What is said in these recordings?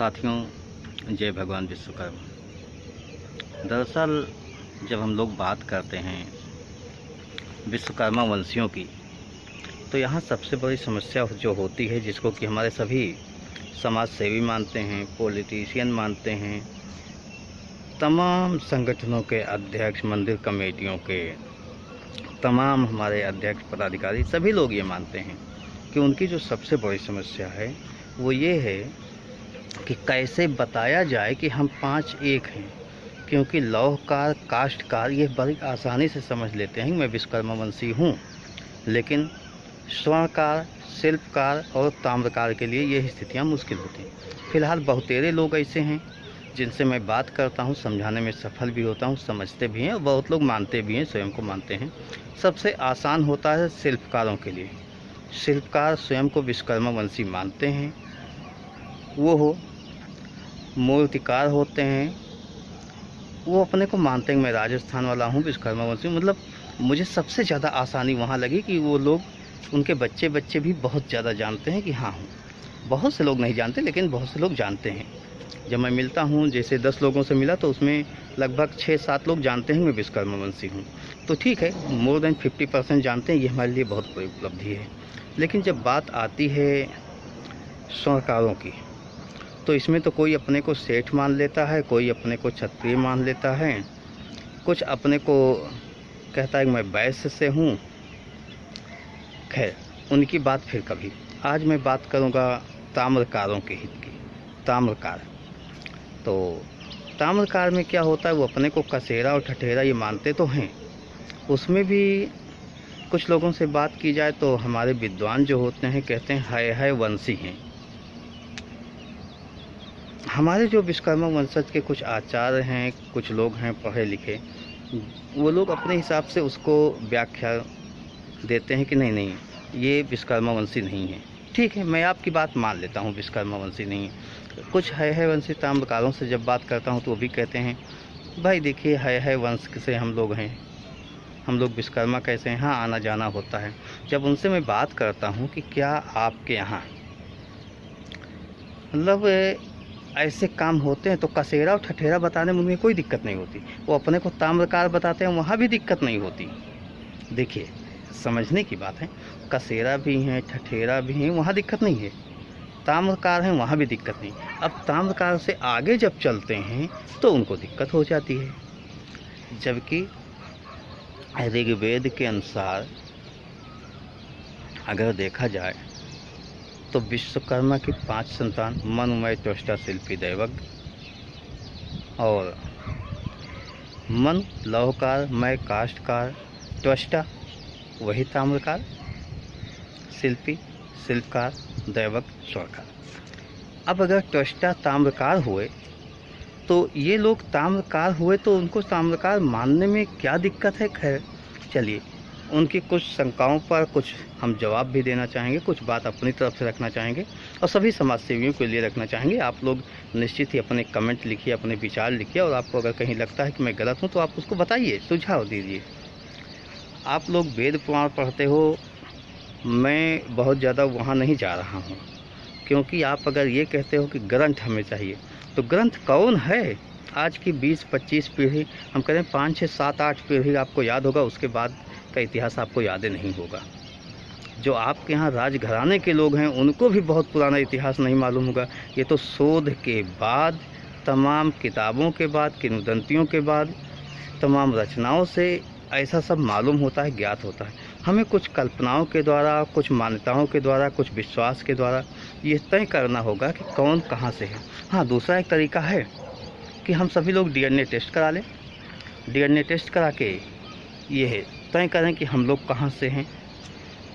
साथियों, जय भगवान विश्वकर्मा। दरअसल जब हम लोग बात करते हैं विश्वकर्मा वंशियों की, तो यहाँ सबसे बड़ी समस्या जो होती है, जिसको कि हमारे सभी समाज सेवी मानते हैं, पॉलिटिशियन मानते हैं, तमाम संगठनों के अध्यक्ष, मंदिर कमेटियों के तमाम हमारे अध्यक्ष, पदाधिकारी, सभी लोग ये मानते हैं कि उनकी जो सबसे बड़ी समस्या है वो ये है कि कैसे बताया जाए कि हम 5 एक हैं। क्योंकि लौहकार, काष्ठकार ये बड़ी आसानी से समझ लेते हैं कि मैं विश्वकर्मा वंशी हूँ, लेकिन स्वर्णकार, शिल्पकार और ताम्रकार के लिए ये स्थितियाँ मुश्किल होती हैं। फिलहाल बहुतेरे लोग ऐसे हैं जिनसे मैं बात करता हूँ, समझाने में सफल भी होता हूँ, समझते भी हैं और बहुत लोग मानते भी हैं, स्वयं को मानते हैं। सबसे आसान होता है शिल्पकारों के लिए। शिल्पकार स्वयं को विश्वकर्मा वंशी मानते हैं, वो मूर्तिकार होते हैं, वो अपने को मानते हैं मैं राजस्थान वाला हूँ, विश्वकर्मा वंशी। मतलब मुझे सबसे ज़्यादा आसानी वहाँ लगी कि वो लोग, उनके बच्चे भी बहुत ज़्यादा जानते हैं कि हाँ हूँ। बहुत से लोग नहीं जानते, लेकिन बहुत से लोग जानते हैं। जब मैं मिलता हूँ, जैसे 10 लोगों से मिला, तो उसमें लगभग 6-7 लोग जानते हैं मैं विश्वकर्मा वंशी हूँ। तो ठीक है, मोर देन 50% जानते हैं, ये हमारे लिए बहुत बड़ी उपलब्धि है। लेकिन जब बात आती है स्वर्णकारों की, तो इसमें तो कोई अपने को सेठ मान लेता है, कोई अपने को क्षत्रिय मान लेता है, कुछ अपने को कहता है कि मैं वैश्य से हूँ। खैर, उनकी बात फिर कभी। आज मैं बात करूँगा ताम्रकारों के हित की। ताम्रकार, तो ताम्रकार में क्या होता है, वो अपने को कसेरा और ठठेरा ये मानते तो हैं। उसमें भी कुछ लोगों से बात की जाए तो हमारे विद्वान जो होते हैं कहते हैं है वंशी हैं। हमारे जो विश्वकर्मा वंशज के कुछ आचार्य हैं, कुछ लोग हैं पढ़े लिखे, वो लोग अपने हिसाब से उसको व्याख्या देते हैं कि नहीं ये विश्वकर्मा वंशी नहीं है। ठीक है, मैं आपकी बात मान लेता हूँ, विश्वकर्मा वंशी नहीं है। कुछ है वंशी ताम्रकारों से जब बात करता हूँ तो वो भी कहते हैं भाई देखिए, है वंश से हम लोग हैं, हम लोग विश्वकर्मा कैसे हैं, हाँ आना जाना होता है। जब उनसे मैं बात करता हूँ कि क्या आपके यहाँ मतलब ऐसे काम होते हैं, तो कसेरा और ठठेरा बताने में उन्हें कोई दिक्कत नहीं होती। वो अपने को ताम्रकार बताते हैं, वहाँ भी दिक्कत नहीं होती। देखिए, समझने की बात है, कसेरा भी हैं, ठठेरा भी हैं, वहाँ दिक्कत नहीं है। ताम्रकार हैं, वहाँ भी दिक्कत नहीं। अब ताम्रकार से आगे जब चलते हैं तो उनको दिक्कत हो जाती है। जबकि ऋग्वेद के अनुसार अगर देखा जाए तो विश्वकर्मा की 5 संतान, मनुमय, त्वष्टा, शिल्पी, दैवज्ञ। और मन लौहकार, मय काष्ठकार, त्वष्टा वही ताम्रकार, शिल्पी शिल्पकार, दैवज्ञ स्वर्णकार। अब अगर त्वष्टा ताम्रकार हुए तो ये लोग ताम्रकार हुए, तो उनको ताम्रकार मानने में क्या दिक्कत है। खैर चलिए, उनकी कुछ शंकाओं पर कुछ हम जवाब भी देना चाहेंगे, कुछ बात अपनी तरफ से रखना चाहेंगे और सभी समाज सेवियों के लिए रखना चाहेंगे। आप लोग निश्चित ही अपने कमेंट लिखिए, अपने विचार लिखिए, और आपको अगर कहीं लगता है कि मैं गलत हूँ तो आप उसको बताइए, सुझाव दीजिए। आप लोग वेद पुराण पढ़ते हो, मैं बहुत ज़्यादा वहाँ नहीं जा रहा हूँ, क्योंकि आप अगर ये कहते हो कि ग्रंथ हमें चाहिए, तो ग्रंथ कौन है। आज की 20-25 पीढ़ी, हम करें 5, 6, 7, 8 पीढ़ी आपको याद होगा, उसके बाद का इतिहास आपको याद नहीं होगा। जो आपके यहाँ राजघराने के लोग हैं उनको भी बहुत पुराना इतिहास नहीं मालूम होगा। ये तो शोध के बाद, तमाम किताबों के बाद, किंवदंतियों के बाद, तमाम रचनाओं से ऐसा सब मालूम होता है, ज्ञात होता है। हमें कुछ कल्पनाओं के द्वारा, कुछ मान्यताओं के द्वारा, कुछ विश्वास के द्वारा ये तय करना होगा कि कौन कहाँ से है। हाँ, दूसरा एक तरीका है कि हम सभी लोग DNA टेस्ट करा लें। DNA टेस्ट करा के ये तय करें कि हम लोग कहाँ से हैं।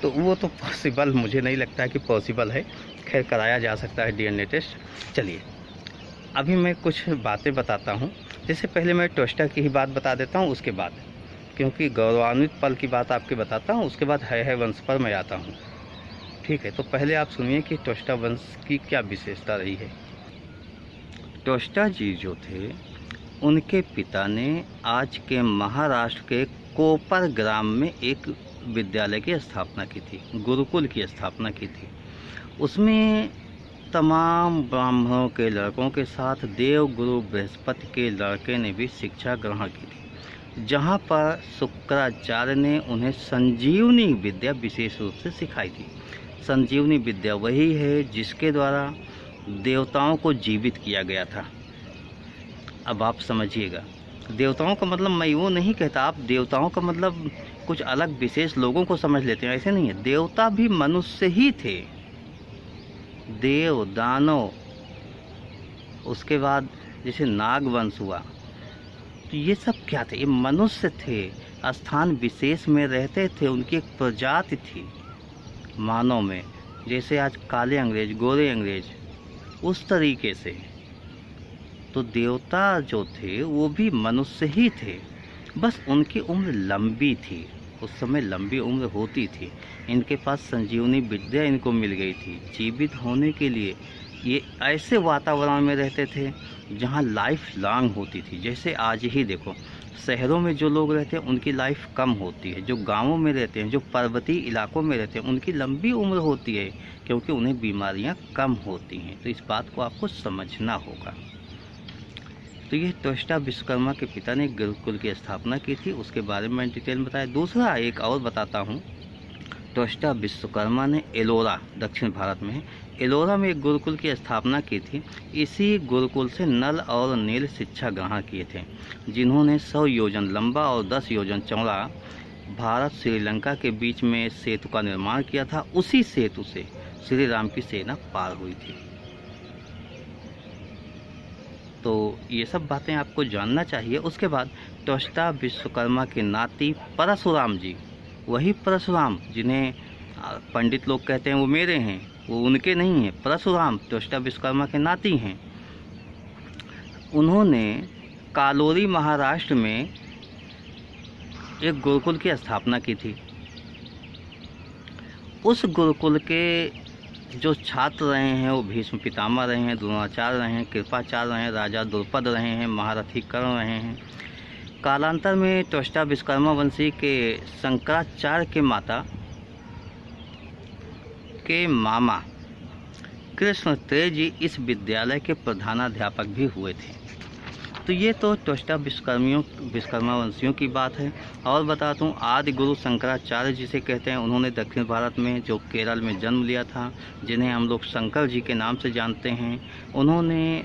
तो वो तो पॉसिबल मुझे नहीं लगता है कि पॉसिबल है। खैर, कराया जा सकता है DNA टेस्ट। चलिए, अभी मैं कुछ बातें बताता हूँ। जैसे पहले मैं त्वष्टा की ही बात बता देता हूँ, उसके बाद, क्योंकि गौरवान्वित पल की बात आपके बताता हूँ, उसके बाद है वंश पर मैं आता हूँ। ठीक है, तो पहले आप सुनिए कि त्वष्टा वंश की क्या विशेषता रही है। त्वष्टा जी जो थे, उनके पिता ने आज के महाराष्ट्र के कोपर ग्राम में एक विद्यालय की स्थापना की थी, गुरुकुल की स्थापना की थी। उसमें तमाम ब्राह्मणों के लड़कों के साथ देव गुरु बृहस्पति के लड़के ने भी शिक्षा ग्रहण की थी, जहाँ पर शुक्राचार्य ने उन्हें संजीवनी विद्या विशेष रूप से सिखाई थी। संजीवनी विद्या वही है जिसके द्वारा देवताओं को जीवित किया गया था। अब आप समझिएगा, देवताओं का मतलब मैं वो नहीं कहता, आप देवताओं का मतलब कुछ अलग विशेष लोगों को समझ लेते हैं, ऐसे नहीं है। देवता भी मनुष्य ही थे, देव दानव, उसके बाद जैसे नागवंश हुआ, तो ये सब क्या थे? ये मनुष्य थे, स्थान विशेष में रहते थे, उनकी एक प्रजाति थी मानव में, जैसे आज काले अंग्रेज, गोरे अंग्रेज, उस तरीके से। तो देवता जो थे वो भी मनुष्य ही थे, बस उनकी उम्र लंबी थी, उस समय लंबी उम्र होती थी। इनके पास संजीवनी विद्या इनको मिल गई थी। जीवित होने के लिए ये ऐसे वातावरण में रहते थे जहाँ लाइफ लॉन्ग होती थी। जैसे आज ही देखो, शहरों में जो लोग रहते हैं उनकी लाइफ कम होती है, जो गांवों में रहते हैं, जो पर्वतीय इलाकों में रहते हैं, उनकी लंबी उम्र होती है, क्योंकि उन्हें बीमारियां कम होती हैं। तो इस बात को आपको समझना होगा। तो ये त्वष्टा विश्वकर्मा के पिता ने गुरुकुल की स्थापना की थी, उसके बारे में डिटेल बताया। दूसरा एक और बताता हूँ, त्वष्टा विश्वकर्मा ने एलोरा, दक्षिण भारत में एलोरा में एक गुरुकुल की स्थापना की थी। इसी गुरुकुल से नल और नील शिक्षा ग्रहण किए थे, जिन्होंने 100 योजन लंबा और 10 योजन चौड़ा भारत श्रीलंका के बीच में सेतु का निर्माण किया था। उसी सेतु से श्री राम की सेना पार हुई थी। तो ये सब बातें आपको जानना चाहिए। उसके बाद त्वष्टा विश्वकर्मा के नाती परशुराम जी, वही परशुराम जिन्हें पंडित लोग कहते हैं वो मेरे हैं, वो उनके नहीं हैं। परशुराम त्वष्टा विश्वकर्मा के नाती हैं। उन्होंने कालोरी महाराष्ट्र में एक गुरुकुल की स्थापना की थी। उस गुरुकुल के जो छात्र रहे हैं वो भीष्म पितामह रहे हैं, द्रोणाचार्य रहे हैं, कृपाचार्य रहे हैं, राजा द्रुपद रहे हैं, महारथी कर्ण रहे हैं। कालांतर में त्वष्टा विश्वकर्मा वंशी के शंकराचार्य के माता के मामा कृष्ण तेज जी इस विद्यालय के प्रधानाध्यापक भी हुए थे। तो ये तो त्वष्टा विश्वकर्मा वंशियों की बात है। और बताता हूँ, आदि गुरु शंकराचार्य जिसे कहते हैं, उन्होंने दक्षिण भारत में जो केरल में जन्म लिया था, जिन्हें हम लोग शंकर जी के नाम से जानते हैं। उन्होंने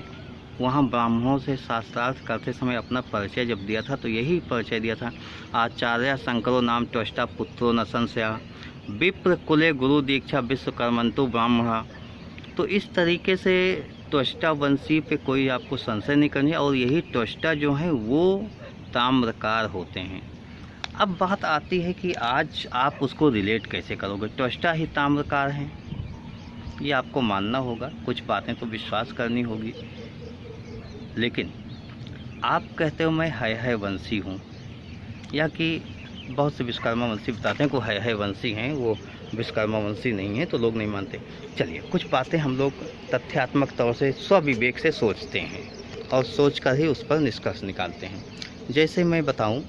वहाँ ब्राह्मणों से शास्त्रार्थ करते समय अपना परिचय जब दिया था तो यही परिचय दिया था, आचार्य शंकरो नाम त्वष्टा पुत्रो न संशया विप्र कुले गुरु दीक्षा विश्वकर्मंतु ब्राह्मण। तो इस तरीके से त्वष्टा वंशी पे कोई आपको संशय नहीं करनी। और यही त्वष्टा जो है वो ताम्रकार होते हैं। अब बात आती है कि आज आप उसको रिलेट कैसे करोगे, त्वष्टा ही ताम्रकार हैं, ये आपको मानना होगा। कुछ बातें तो विश्वास करनी होगी। लेकिन आप कहते हो मैं है वंशी हूँ, या कि बहुत से विश्वकर्मा वंशी बताते हैं कि वो है वंशी हैं, वो विश्वकर्मा वंशी नहीं है, तो लोग नहीं मानते। चलिए कुछ बातें हम लोग तथ्यात्मक तौर से स्वविवेक से सोचते हैं और सोचकर ही उस पर निष्कर्ष निकालते हैं। जैसे मैं बताऊं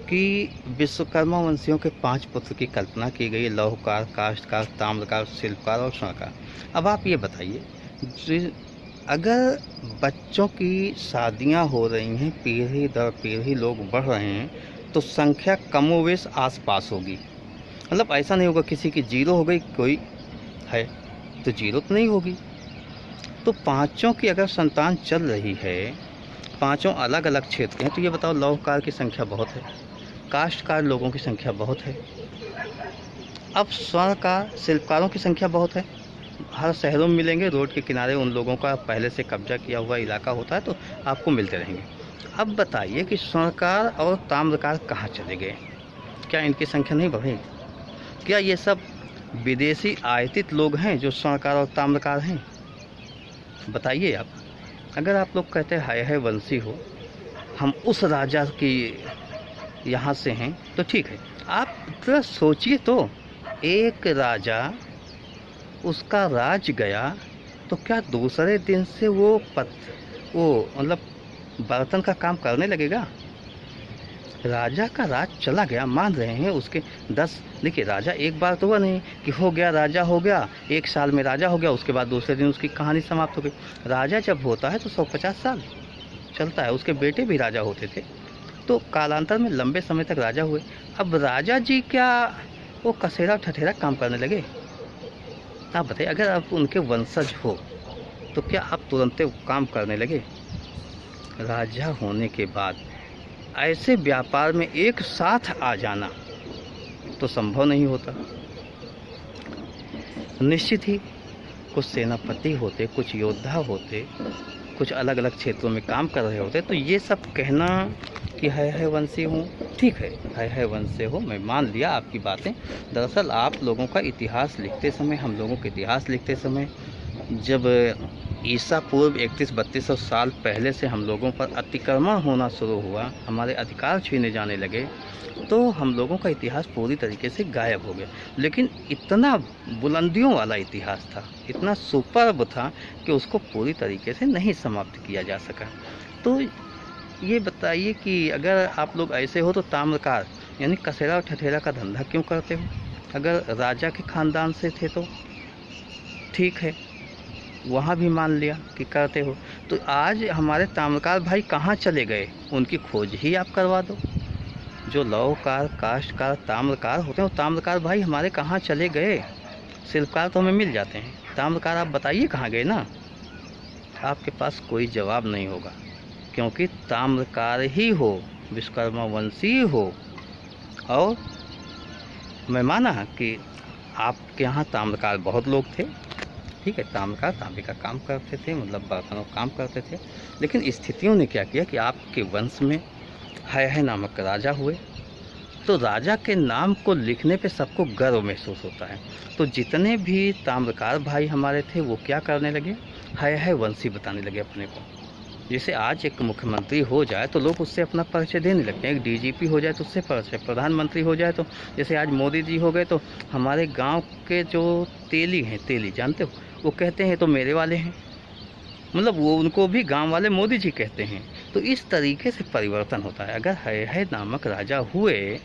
कि विश्वकर्मा वंशियों के 5 पुत्र की कल्पना की गई, लौहकार, काष्ठकार, ताम्रकार, शिल्पकार और स्वर्णकार। अब आप ये बताइए, अगर बच्चों की शादियां हो रही हैं, पीढ़ी दर पीढ़ी लोग बढ़ रहे हैं, तो संख्या कमोवेश आसपास होगी। मतलब ऐसा नहीं होगा किसी की 0 हो गई, कोई है तो 0 तो नहीं होगी। तो 5 की अगर संतान चल रही है, 5 अलग अलग क्षेत्र के हैं, तो ये बताओ लौहकार की संख्या बहुत है, काष्ठकार लोगों की संख्या बहुत है, अब स्वर्णकार शिल्पकारों की संख्या बहुत है। हर शहरों में मिलेंगे, रोड के किनारे उन लोगों का पहले से कब्जा किया हुआ इलाका होता है, तो आपको मिलते रहेंगे। अब बताइए कि स्वर्णकार और ताम्रकार कहाँ चले गए? क्या इनकी संख्या नहीं बढ़ेगी? क्या ये सब विदेशी आयातित लोग हैं जो स्वर्णकार और ताम्रकार हैं? बताइए आप। अगर आप लोग कहते हैं है वंशी हो, हम उस राजा की यहाँ से हैं, तो ठीक है। आप थोड़ा सोचिए तो, एक राजा उसका राज गया तो क्या दूसरे दिन से वो मतलब बर्तन का काम करने लगेगा? राजा का राज चला गया, मान रहे हैं उसके 10, देखिए राजा एक बार तो हुआ नहीं कि हो गया राजा हो गया, 1 साल में राजा हो गया, उसके बाद दूसरे दिन उसकी कहानी समाप्त हो गई। राजा जब होता है तो 150 साल चलता है। उसके बेटे भी राजा होते थे, तो कालांतर में लंबे समय तक राजा हुए। अब राजा जी क्या वो कसेरा ठठेरा काम करने लगे? आप बताइए, अगर आप उनके वंशज हो तो क्या आप तुरंत काम करने लगे? राजा होने के बाद ऐसे व्यापार में एक साथ आ जाना तो संभव नहीं होता। निश्चित ही कुछ सेनापति होते, कुछ योद्धा होते, कुछ अलग अलग क्षेत्रों में काम कर रहे होते, तो ये सब कहना कि है वंशी हूँ, ठीक है वंश से हो, मैं मान लिया आपकी बातें। दरअसल आप लोगों का इतिहास लिखते समय, हम लोगों का इतिहास लिखते समय, जब ईसा पूर्व 3100-3200 साल पहले से हम लोगों पर अतिक्रमण होना शुरू हुआ, हमारे अधिकार छीने जाने लगे, तो हम लोगों का इतिहास पूरी तरीके से गायब हो गया। लेकिन इतना बुलंदियों वाला इतिहास था, इतना सुपर्ब था कि उसको पूरी तरीके से नहीं समाप्त किया जा सका। तो ये बताइए कि अगर आप लोग ऐसे हो तो ताम्रकार यानी कसेरा और ठठेरा का धंधा क्यों करते हो? अगर राजा के खानदान से थे तो ठीक है, वहाँ भी मान लिया कि करते हो। तो आज हमारे ताम्रकार भाई कहाँ चले गए? उनकी खोज ही आप करवा दो। जो लौहकार, काष्ठकार, ताम्रकार होते हैं, वो ताम्रकार भाई हमारे कहाँ चले गए? शिल्पकार तो हमें मिल जाते हैं, ताम्रकार आप बताइए कहाँ गए ना? आपके पास कोई जवाब नहीं होगा, क्योंकि ताम्रकार ही हो, विश्वकर्मा वंशी हो। और मैं माना कि आपके यहाँ ताम्रकार बहुत लोग थे, ठीक है, ताम्रकार तांबे का काम करते थे, मतलब बर्तनों का काम करते थे। लेकिन स्थितियों ने क्या किया कि आपके वंश में है नामक राजा हुए, तो राजा के नाम को लिखने पे सबको गर्व महसूस होता है। तो जितने भी ताम्रकार भाई हमारे थे वो क्या करने लगे? है वंशी बताने लगे अपने को। जैसे आज एक मुख्यमंत्री हो जाए तो लोग उससे अपना परिचय देने लगते हैं, एक डीजीपी हो जाए तो उससे परिचय, प्रधानमंत्री हो जाए तो, जैसे आज मोदी जी हो गए तो हमारे गांव के जो तेली हैं, तेली जानते हो, वो कहते हैं तो मेरे वाले हैं, मतलब वो उनको भी गांव वाले मोदी जी कहते हैं। तो इस तरीके से परिवर्तन होता है। अगर है नामक राजा हुए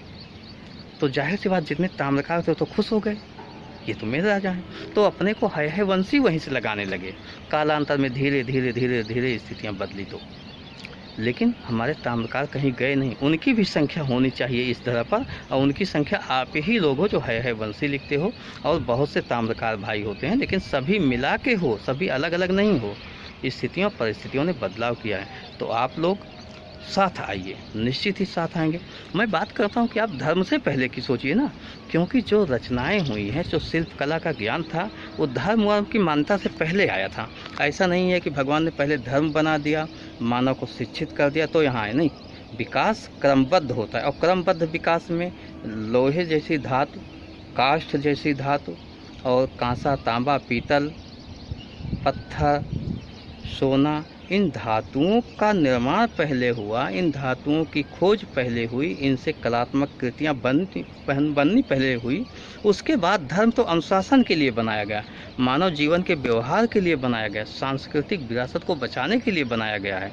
तो जाहिर सी बात जितने ताम्रकार थे तो खुश हो गए, ये तो मेरे राजा हैं, तो अपने को है वंशी वहीं से लगाने लगे। कालांतर में धीरे धीरे स्थितियां बदली तो, लेकिन हमारे ताम्रकार कहीं गए नहीं। उनकी भी संख्या होनी चाहिए इस तरह पर, और उनकी संख्या आप ही लोग हो जो है वंशी लिखते हो। और बहुत से ताम्रकार भाई होते हैं, लेकिन सभी मिला के हो, सभी अलग अलग नहीं हो। स्थितियों परिस्थितियों ने बदलाव किया है, तो आप लोग साथ आइए, निश्चित ही साथ आएंगे। मैं बात करता हूँ कि आप धर्म से पहले की सोचिए ना, क्योंकि जो रचनाएं हुई हैं, जो शिल्प कला का ज्ञान था, वो धर्म वर्म की मान्यता से पहले आया था। ऐसा नहीं है कि भगवान ने पहले धर्म बना दिया, मानव को शिक्षित कर दिया तो यहाँ आए, नहीं। विकास क्रमबद्ध होता है, और क्रमबद्ध विकास में लोहे जैसी धातु, काष्ठ जैसी धातु, और कांसा, तांबा, पीतल, पत्थर, सोना, इन धातुओं का निर्माण पहले हुआ, इन धातुओं की खोज पहले हुई, इनसे कलात्मक कृतियाँ बननी पहले हुई। उसके बाद धर्म तो अनुशासन के लिए बनाया गया, मानव जीवन के व्यवहार के लिए बनाया गया, सांस्कृतिक विरासत को बचाने के लिए बनाया गया है।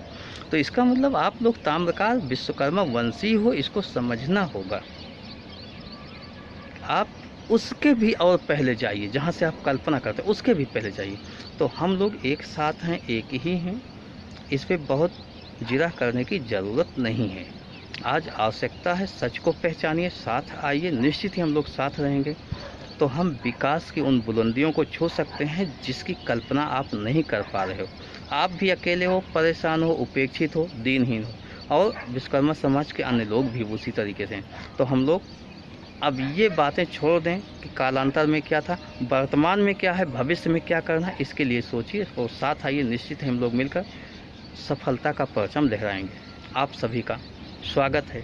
तो इसका मतलब आप लोग ताम्रकार विश्वकर्मा वंशी हो, इसको समझना होगा। आप उसके भी और पहले जाइए, जहाँ से आप कल्पना करते हैं उसके भी पहले जाइए। तो हम लोग एक साथ हैं, एक ही हैं, इस पे बहुत जिरा करने की ज़रूरत नहीं है। आज आवश्यकता है सच को पहचानिए, साथ आइए, निश्चित ही हम लोग साथ रहेंगे। तो हम विकास की उन बुलंदियों को छू सकते हैं जिसकी कल्पना आप नहीं कर पा रहे हो। आप भी अकेले हो, परेशान हो, उपेक्षित हो, दीनहीन हो, और विश्वकर्मा समाज के अन्य लोग भी उसी तरीके से हैं। तो हम लोग अब ये बातें छोड़ दें कि कालांतर में क्या था, वर्तमान में क्या है, भविष्य में क्या करना है, इसके लिए सोचिए और साथ आइए। निश्चित ही हम लोग मिलकर सफलता का परचम लहराएंगे। आप सभी का स्वागत है।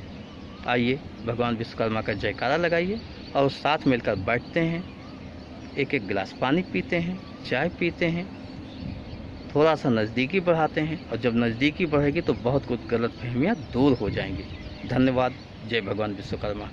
आइए भगवान विश्वकर्मा का जयकारा लगाइए और साथ मिलकर बैठते हैं, एक एक गिलास पानी पीते हैं, चाय पीते हैं, थोड़ा सा नज़दीकी बढ़ाते हैं, और जब नज़दीकी बढ़ेगी तो बहुत कुछ गलतफहमियां दूर हो जाएंगी। धन्यवाद। जय भगवान विश्वकर्मा।